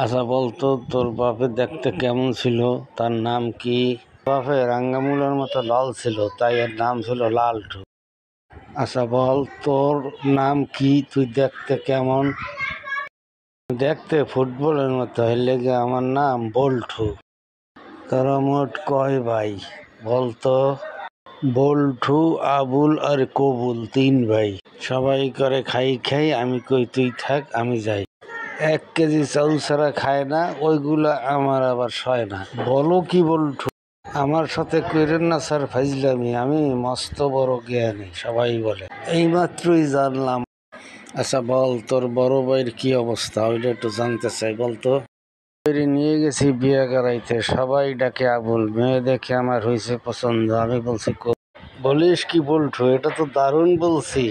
আচ্ছা বলতো, তোর বাপে দেখতে কেমন ছিল? তার নাম কি? বাপে রাঙ্গামুলার মতো লাল ছিল, তাই এর নাম ছিল লালটু। আচ্ছা বল, তোর নাম কি? তুই দেখতে কেমন? দেখতে ফুটবলের মতো, এর লেগে আমার নাম বল্টু। তোরা মোট কয় ভাই বলতো? বল্টু, আবুল আর কবুল, 3 ভাই। সবাই করে খাই খাই, আমি কই তুই থাক, আমি যাই। 1 কেজি চাউল ছাড়া খায় না, ওইগুলা আমার আবার সয় না। বলো কি বল্টু? আমার সাথে কইরেন না স্যার ফাইজলামি, আমি মস্ত বড় জ্ঞানী, সবাই বলে। এইমাত্রই জানলাম। আচ্ছা বল, তোর বড় ভাইয়ের কি অবস্থা? ওইটা একটু জানতে চাই, বলতো। নিয়ে গেছি বিয়ে করাইতে, সবাই ডাকে আবুল। মেয়ে দেখে আমার হয়েছে পছন্দ, আমি বলছি বলিস কি বল্টু, এটা তো দারুণ বলছি।